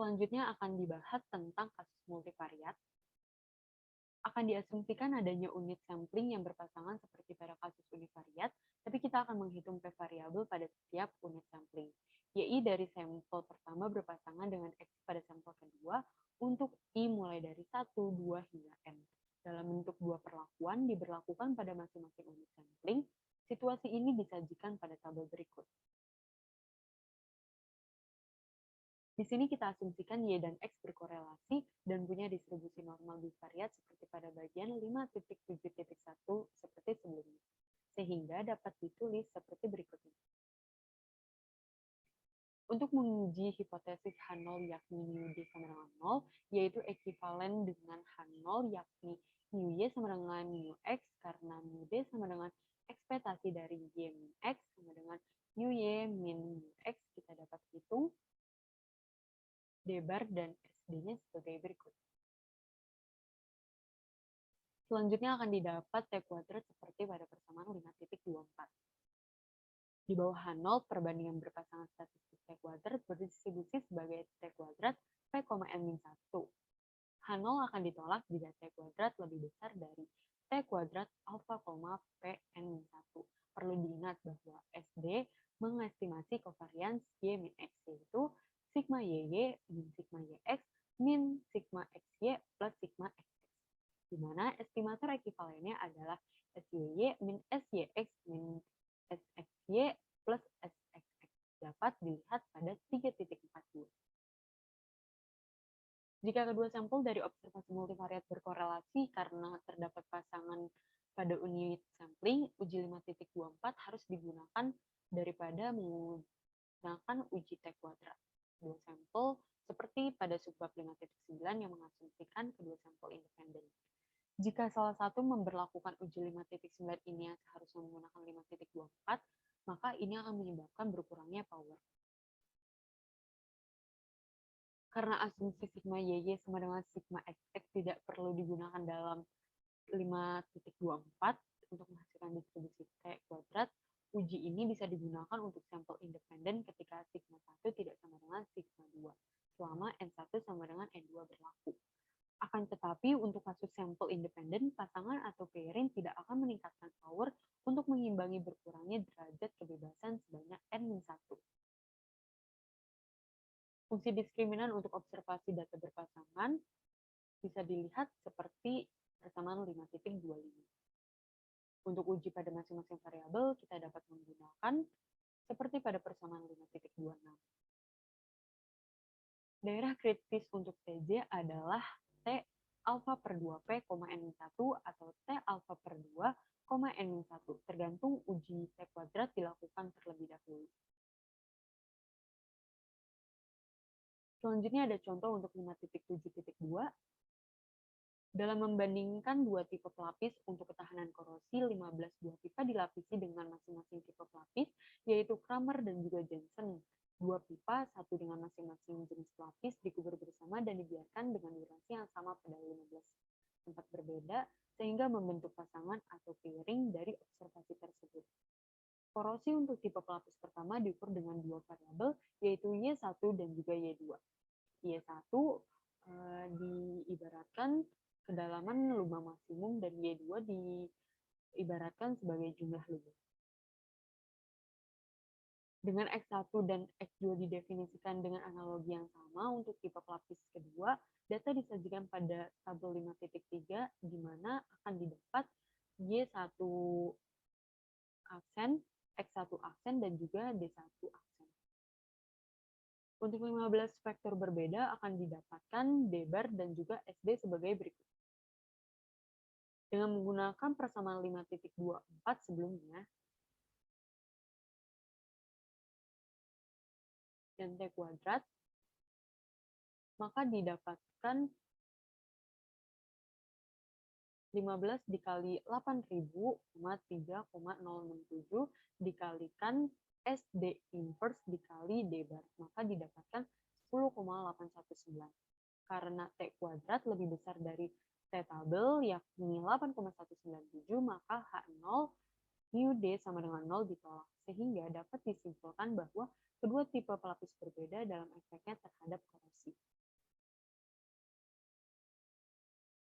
Selanjutnya akan dibahas tentang kasus multivariat. Akan diasumsikan adanya unit sampling yang berpasangan seperti pada kasus univariat, tapi kita akan menghitung P variabel pada setiap unit sampling. Y dari sampel pertama berpasangan dengan X pada sampel kedua untuk I mulai dari 1, 2, hingga N. Dalam bentuk dua perlakuan diberlakukan pada masing-masing unit sampling. Situasi ini disajikan pada tabel berikut. Di sini kita asumsikan Y dan X berkorelasi dan punya distribusi normal bivariat seperti pada bagian 5.7.1 seperti sebelumnya. Sehingga dapat ditulis seperti berikutnya. Untuk menguji hipotesis H0 yakni mu D sama dengan 0, yaitu ekivalen dengan H0 yakni mu Y sama dengan mu X, karena mu D sama dengan ekspektasi dari Y min X sama dengan mu Y min mu X, kita dapat hitung D bar dan SD-nya sebagai berikut. Selanjutnya akan didapat T kuadrat seperti pada persamaan 5.24. Di bawah H0, perbandingan berpasangan statistik T kuadrat berdistribusi sebagai T kuadrat P,N-1. H0 akan ditolak jika T kuadrat lebih besar dari T kuadrat alpha, Pn-1. Perlu diingat bahwa SD mengestimasi kovarians Y min X, yaitu sigma YY min sigma YX min sigma XY plus sigma XX, di mana estimator ekivalennya adalah SYY min SYX min SXY plus SXX. Dapat dilihat pada 3.42. Jika kedua sampel dari observasi multivariat berkorelasi karena terdapat pasangan pada unit sampling, uji 5.24 harus digunakan daripada menggunakan uji T kuadrat. Kedua sampel seperti pada subbab 5.9 yang mengasumsikan kedua sampel independen. Jika salah satu memberlakukan uji 5.9 ini yang seharusnya menggunakan 5.24, maka ini akan menyebabkan berkurangnya power. Karena asumsi sigma YY sama dengan sigma XX tidak perlu digunakan dalam 5.24 untuk menghasilkan distribusi T kuadrat, uji ini bisa digunakan untuk sampel independen ketika sigma 1 tidak sama dengan sigma 2, selama N1 sama dengan N2 berlaku. Akan tetapi, untuk kasus sampel independen, pasangan atau pairing tidak akan meningkatkan power untuk mengimbangi berkurangnya derajat kebebasan sebanyak N-1. Fungsi diskriminan untuk observasi data berpasangan bisa dilihat seperti persamaan 5.25. Untuk uji pada masing-masing variabel, kita dapat menggunakan seperti pada persamaan 5.26. Daerah kritis untuk TJ adalah T alpha per 2P, N-1 atau T alpha per 2, N-1, tergantung uji T kuadrat dilakukan terlebih dahulu. Selanjutnya ada contoh untuk 5.7.2. Dalam membandingkan dua tipe pelapis untuk ketahanan korosi, 15 buah pipa dilapisi dengan masing-masing tipe pelapis, yaitu Kramer dan juga Jensen. Dua pipa, satu dengan masing-masing jenis pelapis, dikubur bersama dan dibiarkan dengan durasi yang sama pada 15 tempat berbeda, sehingga membentuk pasangan atau pairing dari observasi tersebut. Korosi untuk tipe pelapis pertama diukur dengan dua variabel, yaitu Y1 dan juga Y2. Y1 diibaratkan kedalaman lubang maksimum dan Y2 diibaratkan sebagai jumlah lubang. Dengan X1 dan X2 didefinisikan dengan analogi yang sama untuk tipe pelapis kedua, data disajikan pada tabel 5.3 di mana akan didapat Y1 aksen, X1 aksen, dan juga D1 aksen. Untuk 15 vektor berbeda akan didapatkan D bar dan juga SD sebagai berikut. Dengan menggunakan persamaan 5.24 sebelumnya, dan T kuadrat, maka didapatkan 15 dikali 8.000, 3,067 dikalikan SD inverse dikali D bar, maka didapatkan 10,819. Karena T kuadrat lebih besar dari T tabel, yakni 8,197, maka H0 mu D sama dengan 0 ditolak, sehingga dapat disimpulkan bahwa kedua tipe pelapis berbeda dalam efeknya terhadap korosi.